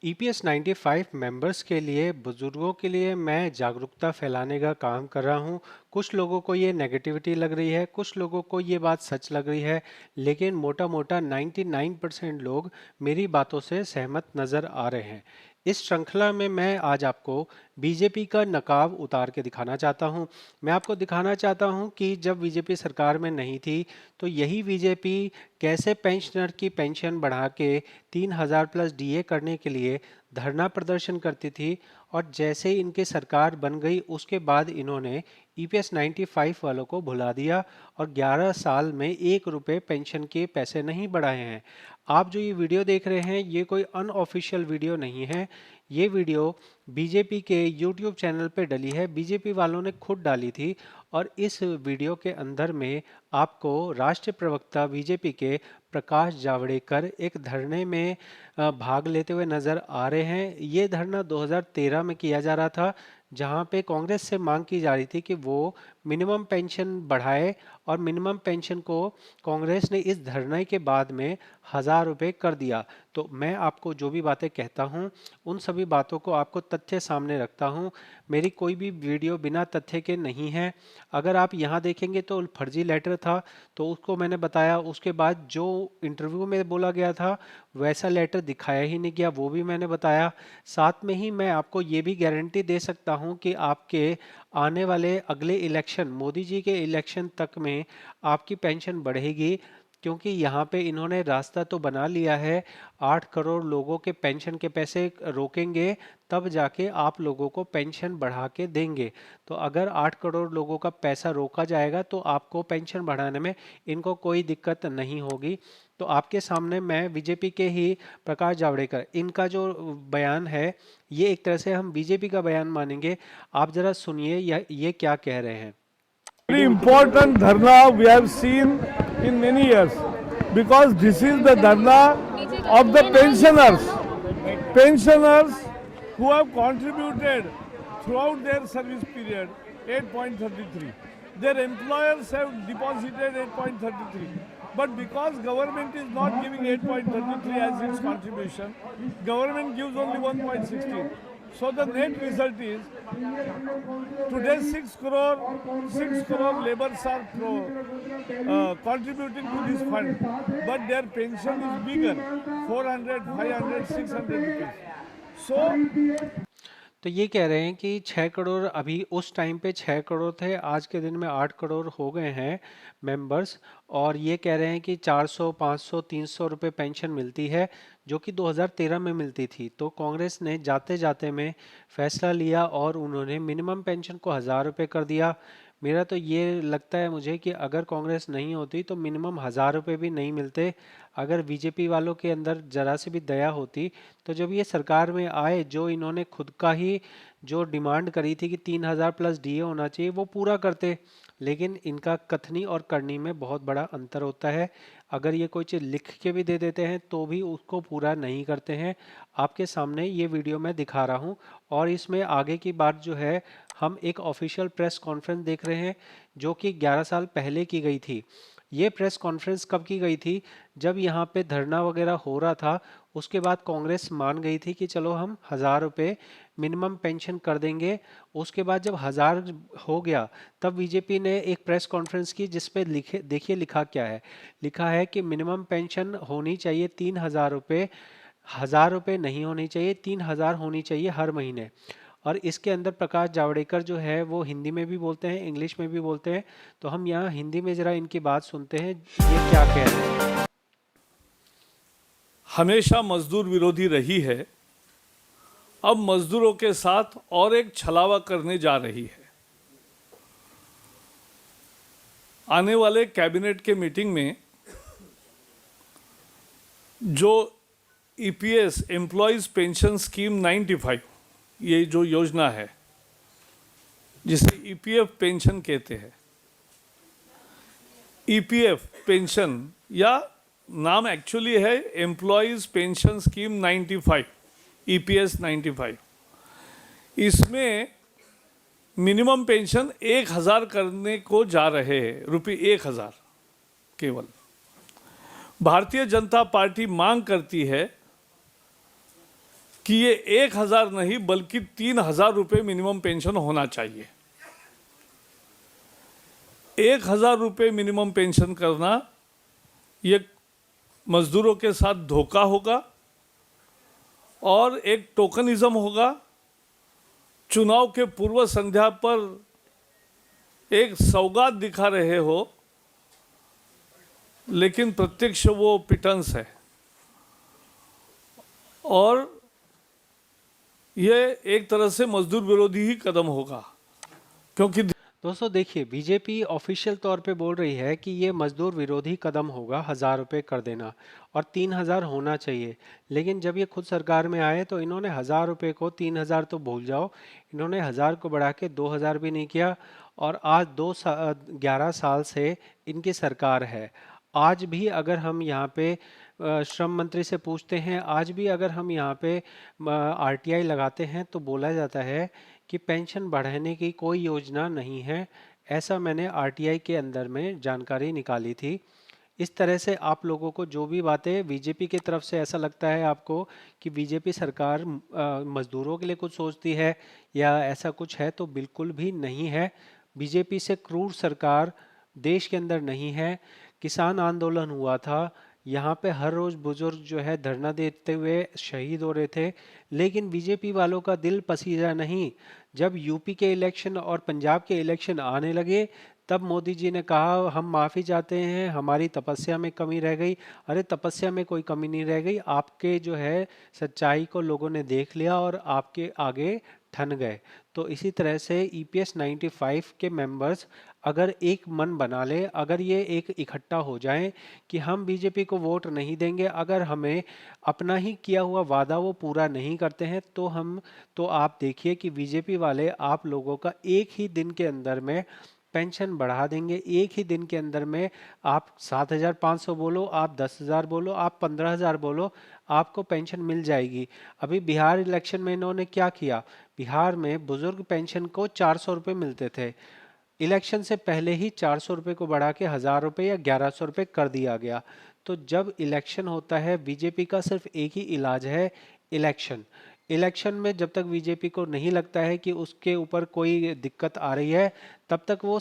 EPS 95 members के लिए बुजुर्गों के लिए मैं जागरूकता फैलाने का काम कर रहा हूं। कुछ लोगों को ये नेगेटिविटी लग रही है, कुछ लोगों को ये बात सच लग रही है, लेकिन मोटा मोटा 99% लोग मेरी बातों से सहमत नज़र आ रहे हैं। इस श्रृंखला में मैं आज आपको बीजेपी का नकाब उतार के दिखाना चाहता हूं। मैं आपको दिखाना चाहता हूं कि जब बीजेपी सरकार में नहीं थी तो यही बीजेपी कैसे पेंशनर की पेंशन बढ़ा के 3,000 प्लस डीए करने के लिए धरना प्रदर्शन करती थी, और जैसे ही इनकी सरकार बन गई उसके बाद इन्होंने ईपीएस 95 वालों को भुला दिया और 11 साल में 1 रुपये पेंशन के पैसे नहीं बढ़ाए हैं। आप जो ये वीडियो देख रहे हैं ये कोई अनऑफिशियल वीडियो नहीं है। ये वीडियो बीजेपी के यूट्यूब चैनल पे डली है, बीजेपी वालों ने खुद डाली थी। और इस वीडियो के अंदर में आपको राष्ट्रीय प्रवक्ता बीजेपी के प्रकाश जावड़ेकर एक धरने में भाग लेते हुए नजर आ रहे हैं। ये धरना 2013 में किया जा रहा था, जहां पे कांग्रेस से मांग की जा रही थी कि वो मिनिमम पेंशन बढ़ाए, और मिनिमम पेंशन को कांग्रेस ने इस धरने के बाद में 1,000 रुपये कर दिया। तो मैं आपको जो भी बातें कहता हूं उन सभी बातों को आपको तथ्य सामने रखता हूं। मेरी कोई भी वीडियो बिना तथ्य के नहीं है। अगर आप यहाँ देखेंगे तो फर्जी लेटर था, तो उसको मैंने बताया। उसके बाद जो इंटरव्यू में बोला गया था वैसा लेटर दिखाया ही नहीं गया, वो भी मैंने बताया। साथ में ही मैं आपको ये भी गारंटी दे सकता हूं कि आपके आने वाले अगले इलेक्शन, मोदी जी के इलेक्शन तक में आपकी पेंशन बढ़ेगी, क्योंकि यहाँ पे इन्होंने रास्ता तो बना लिया है। 8 करोड़ लोगों के पेंशन के पैसे रोकेंगे, तब जाके आप लोगों को पेंशन बढ़ा के देंगे। तो अगर 8 करोड़ लोगों का पैसा रोका जाएगा तो आपको पेंशन बढ़ाने में इनको कोई दिक्कत नहीं होगी। तो आपके सामने मैं बीजेपी के ही प्रकाश जावड़ेकर, इनका जो बयान है ये एक तरह से हम बीजेपी का बयान मानेंगे। आप जरा सुनिए ये क्या कह रहे हैं। Very important dharna we have seen in many years, because this is the dharna of the pensioners who have contributed throughout their service period 8.33. Their employers have deposited 8.33, but because government is not giving 8.33 as its contribution, government gives only 1.16. So the net result is today 6 crore laborers are contributing to this fund, but their pension is bigger, 400, 500, 600 rupees. So तो ये कह रहे हैं कि 6 करोड़, अभी उस time पे 6 करोड़ थे, आज के दिन में 8 करोड़ हो गए हैं मेंबर्स। और ये कह रहे हैं कि 400, 500, 300 रुपये पेंशन मिलती है, जो कि 2013 में मिलती थी। तो कांग्रेस ने जाते जाते में फैसला लिया और उन्होंने मिनिमम पेंशन को 1,000 रुपये कर दिया। मेरा तो ये लगता है मुझे कि अगर कांग्रेस नहीं होती तो मिनिमम 1,000 रुपये भी नहीं मिलते। अगर बीजेपी वालों के अंदर जरा सी भी दया होती तो जब ये सरकार में आए, जो इन्होंने खुद का ही जो डिमांड करी थी कि 3,000 प्लस डीए होना चाहिए, वो पूरा करते। लेकिन इनका कथनी और करनी में बहुत बड़ा अंतर होता है। अगर ये कोई चीज़ लिख के भी दे देते हैं तो भी उसको पूरा नहीं करते हैं। आपके सामने ये वीडियो मैं दिखा रहा हूँ, और इसमें आगे की बात जो है, हम एक ऑफिशियल प्रेस कॉन्फ्रेंस देख रहे हैं जो कि 11 साल पहले की गई थी। ये प्रेस कॉन्फ्रेंस कब की गई थी? जब यहाँ पे धरना वगैरह हो रहा था, उसके बाद कांग्रेस मान गई थी कि चलो हम 1,000 रुपये मिनिमम पेंशन कर देंगे। उसके बाद जब 1,000 हो गया तब बीजेपी ने एक प्रेस कॉन्फ्रेंस की, जिसपे लिखे, देखिए लिखा क्या है। लिखा है कि मिनिमम पेंशन होनी चाहिए 3,000 रुपये, 1,000 रुपये नहीं होनी चाहिए, 3,000 होनी चाहिए हर महीने। और इसके अंदर प्रकाश जावड़ेकर जो है वो हिंदी में भी बोलते हैं, इंग्लिश में भी बोलते हैं। तो हम यहाँ हिंदी में जरा इनकी बात सुनते हैं, ये क्या कह रहे हैं। हमेशा मजदूर विरोधी रही है, अब मजदूरों के साथ और एक छलावा करने जा रही है। आने वाले कैबिनेट के मीटिंग में जो ईपीएस एम्प्लॉयज पेंशन स्कीम 95, ये जो योजना है जिसे ईपीएफ पेंशन कहते हैं, ईपीएफ पेंशन या नाम एक्चुअली है एम्प्लॉयज पेंशन स्कीम 95, ईपीएस 95। इसमें मिनिमम पेंशन 1,000 करने को जा रहे हैं, ₹1,000 केवल। भारतीय जनता पार्टी मांग करती है कि ये 1,000 नहीं बल्कि 3,000 रुपये मिनिमम पेंशन होना चाहिए। 1,000 रुपये मिनिमम पेंशन करना ये मजदूरों के साथ धोखा होगा और एक टोकनिज्म होगा। चुनाव के पूर्व संध्या पर एक सौगात दिखा रहे हो, लेकिन प्रत्यक्ष वो पिटन्स है। और ये एक तरह से मजदूर विरोधी ही कदम होगा, क्योंकि दोस्तों देखिए, बीजेपी ऑफिशियल तौर पे बोल रही है कि ये मजदूर विरोधी कदम होगा 1,000 रुपये कर देना और 3,000 होना चाहिए। लेकिन जब ये खुद सरकार में आए तो इन्होंने 1,000 रुपये को 3,000 तो भूल जाओ, इन्होंने 1,000 को बढ़ा के 2,000 भी नहीं किया। और आज 11 साल से इनकी सरकार है। आज भी अगर हम यहाँ पे श्रम मंत्री से पूछते हैं, आज भी अगर हम यहाँ पे आरटीआई लगाते हैं तो बोला जाता है कि पेंशन बढ़ाने की कोई योजना नहीं है। ऐसा मैंने आरटीआई के अंदर में जानकारी निकाली थी। इस तरह से आप लोगों को जो भी बातें बीजेपी की तरफ से ऐसा लगता है आपको कि बीजेपी सरकार मजदूरों के लिए कुछ सोचती है या ऐसा कुछ है, तो बिल्कुल भी नहीं है। बीजेपी से क्रूर सरकार देश के अंदर नहीं है। किसान आंदोलन हुआ था, यहाँ पे हर रोज बुजुर्ग जो है धरना देते हुए शहीद हो रहे थे, लेकिन बीजेपी वालों का दिल पसीजा नहीं। जब यूपी के इलेक्शन और पंजाब के इलेक्शन आने लगे तब मोदी जी ने कहा हम माफ़ी चाहते हैं, हमारी तपस्या में कमी रह गई। अरे तपस्या में कोई कमी नहीं रह गई, आपके जो है सच्चाई को लोगों ने देख लिया और आपके आगे ठन गए। तो इसी तरह से ईपीएस 95 के मेंबर्स अगर एक मन बना ले, अगर ये एक इकट्ठा हो जाएं कि हम बीजेपी को वोट नहीं देंगे, अगर हमें अपना ही किया हुआ वादा वो पूरा नहीं करते हैं, तो आप देखिए कि बीजेपी वाले आप लोगों का एक ही दिन के अंदर में पेंशन बढ़ा देंगे। एक ही दिन के अंदर में आप 7,500 बोलो, आप 10,000 बोलो, आप 15,000 बोलो, आपको पेंशन मिल जाएगी। अभी बिहार इलेक्शन में इन्होंने क्या किया, बिहार में बुजुर्ग पेंशन को 400 रुपये मिलते थे, इलेक्शन से पहले ही 400 रुपये को बढ़ा के 1,000 रुपये या 1,100 रुपये कर दिया गया। तो जब इलेक्शन होता है, बीजेपी का सिर्फ एक ही इलाज है, इलेक्शन। इलेक्शन में जब तक बीजेपी को नहीं लगता है कि उसके ऊपर कोई दिक्कत आ रही है, तब तक वो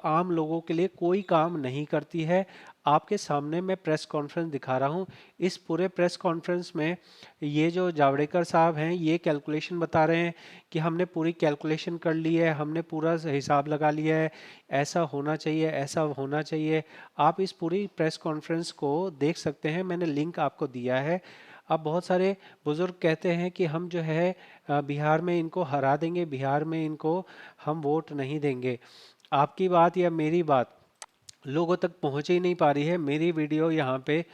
आम लोगों के लिए कोई काम नहीं करती है। आपके सामने मैं प्रेस कॉन्फ्रेंस दिखा रहा हूँ। इस पूरे प्रेस कॉन्फ्रेंस में ये जो जावड़ेकर साहब हैं ये कैलकुलेशन बता रहे हैं कि हमने पूरी कैलकुलेशन कर ली है, हमने पूरा हिसाब लगा लिया है, ऐसा होना चाहिए, ऐसा होना चाहिए। आप इस पूरी प्रेस कॉन्फ्रेंस को देख सकते हैं, मैंने लिंक आपको दिया है। अब बहुत सारे बुजुर्ग कहते हैं कि हम जो है बिहार में इनको हरा देंगे, बिहार में इनको हम वोट नहीं देंगे। आपकी बात या मेरी बात लोगों तक पहुंच ही नहीं पा रही है। मेरी वीडियो यहाँ पे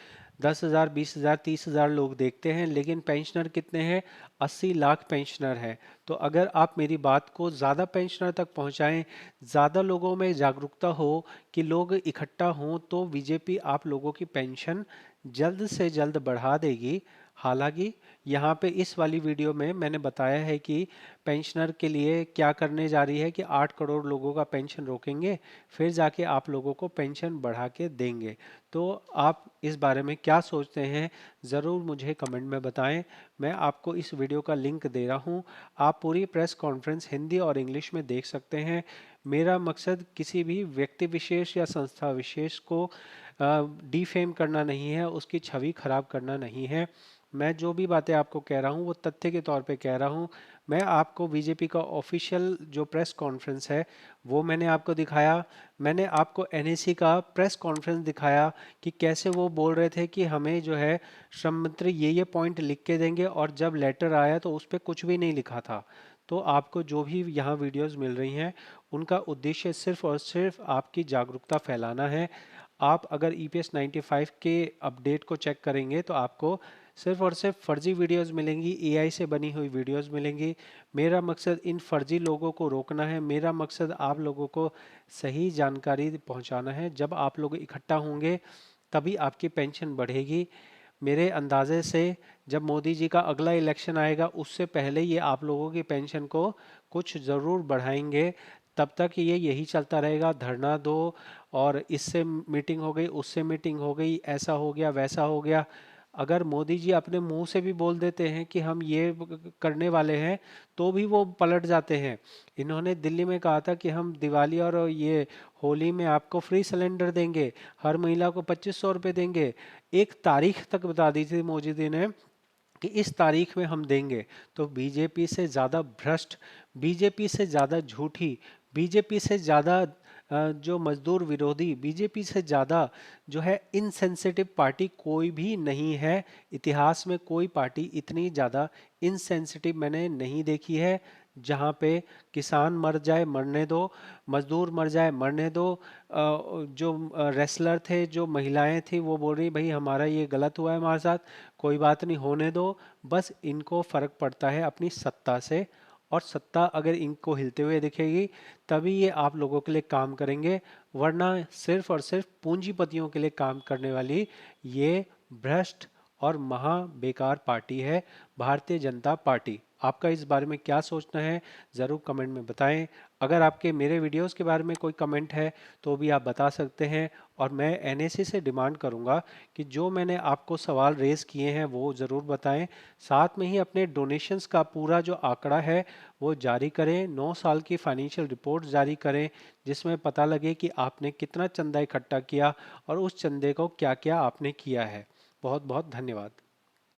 10,000, 20,000, 30,000 लोग देखते हैं, लेकिन पेंशनर कितने हैं? 80 लाख पेंशनर हैं। तो अगर आप मेरी बात को ज़्यादा पेंशनर तक पहुँचाएं, ज़्यादा लोगों में जागरूकता हो कि लोग इकट्ठा हों, तो बीजेपी आप लोगों की पेंशन जल्द से जल्द बढ़ा देगी। हालांकि यहाँ पे इस वाली वीडियो में मैंने बताया है कि पेंशनर के लिए क्या करने जा रही है कि 8 करोड़ लोगों का पेंशन रोकेंगे, फिर जाके आप लोगों को पेंशन बढ़ा के देंगे। तो आप इस बारे में क्या सोचते हैं, ज़रूर मुझे कमेंट में बताएं। मैं आपको इस वीडियो का लिंक दे रहा हूं, आप पूरी प्रेस कॉन्फ्रेंस हिंदी और इंग्लिश में देख सकते हैं। मेरा मकसद किसी भी व्यक्ति विशेष या संस्था विशेष को डिफेम करना नहीं है, उसकी छवि खराब करना नहीं है। मैं जो भी बातें आपको कह रहा हूँ वो तथ्य के तौर पे कह रहा हूँ। मैं आपको बीजेपी का ऑफिशियल जो प्रेस कॉन्फ्रेंस है वो मैंने आपको दिखाया। मैंने आपको एनएसी का प्रेस कॉन्फ्रेंस दिखाया कि कैसे वो बोल रहे थे कि हमें जो है श्रम मंत्री ये पॉइंट लिख के देंगे, और जब लेटर आया तो उस पर कुछ भी नहीं लिखा था। तो आपको जो भी यहाँ वीडियोस मिल रही हैं उनका उद्देश्य सिर्फ और सिर्फ आपकी जागरूकता फैलाना है। आप अगर ईपीएस 95 के अपडेट को चेक करेंगे तो आपको सिर्फ और सिर्फ फर्जी वीडियोस मिलेंगी, एआई से बनी हुई वीडियोस मिलेंगी। मेरा मकसद इन फर्जी लोगों को रोकना है, मेरा मकसद आप लोगों को सही जानकारी पहुंचाना है। जब आप लोग इकट्ठा होंगे तभी आपकी पेंशन बढ़ेगी। मेरे अंदाजे से जब मोदी जी का अगला इलेक्शन आएगा उससे पहले ये आप लोगों की पेंशन को कुछ ज़रूर बढ़ाएंगे। तब तक ये यही चलता रहेगा, धरना दो और इससे मीटिंग हो गई, उससे मीटिंग हो गई, ऐसा हो गया, वैसा हो गया। अगर मोदी जी अपने मुंह से भी बोल देते हैं कि हम ये करने वाले हैं, तो भी वो पलट जाते हैं। इन्होंने दिल्ली में कहा था कि हम दिवाली और ये होली में आपको फ्री सिलेंडर देंगे, हर महिला को 2500 रुपये देंगे। एक तारीख तक बता दी थी मोदी जी ने कि इस तारीख में हम देंगे। तो बीजेपी से ज़्यादा भ्रष्ट, बीजेपी से ज़्यादा झूठी, बीजेपी से ज़्यादा जो मजदूर विरोधी, बीजेपी से ज़्यादा जो है इनसेंसिटिव पार्टी कोई भी नहीं है। इतिहास में कोई पार्टी इतनी ज़्यादा इनसेंसिटिव मैंने नहीं देखी है। जहाँ पे किसान मर जाए मरने दो, मजदूर मर जाए मरने दो। जो रेसलर थे, जो महिलाएं थी, वो बोल रही भाई हमारा ये गलत हुआ है हमारे साथ, कोई बात नहीं होने दो। बस इनको फर्क पड़ता है अपनी सत्ता से, और सत्ता अगर इनको हिलते हुए दिखेगी तभी ये आप लोगों के लिए काम करेंगे, वरना सिर्फ और सिर्फ पूंजीपतियों के लिए काम करने वाली ये भ्रष्ट और महा बेकार पार्टी है भारतीय जनता पार्टी। आपका इस बारे में क्या सोचना है, ज़रूर कमेंट में बताएं। अगर आपके मेरे वीडियोस के बारे में कोई कमेंट है तो भी आप बता सकते हैं, और मैं एनएसी से डिमांड करूंगा कि जो मैंने आपको सवाल रेज किए हैं वो ज़रूर बताएं। साथ में ही अपने डोनेशंस का पूरा जो आंकड़ा है वो जारी करें, 9 साल की फाइनेंशियल रिपोर्ट जारी करें, जिसमें पता लगे कि आपने कितना चंदा इकट्ठा किया और उस चंदे को क्या क्या आपने किया है। बहुत बहुत धन्यवाद।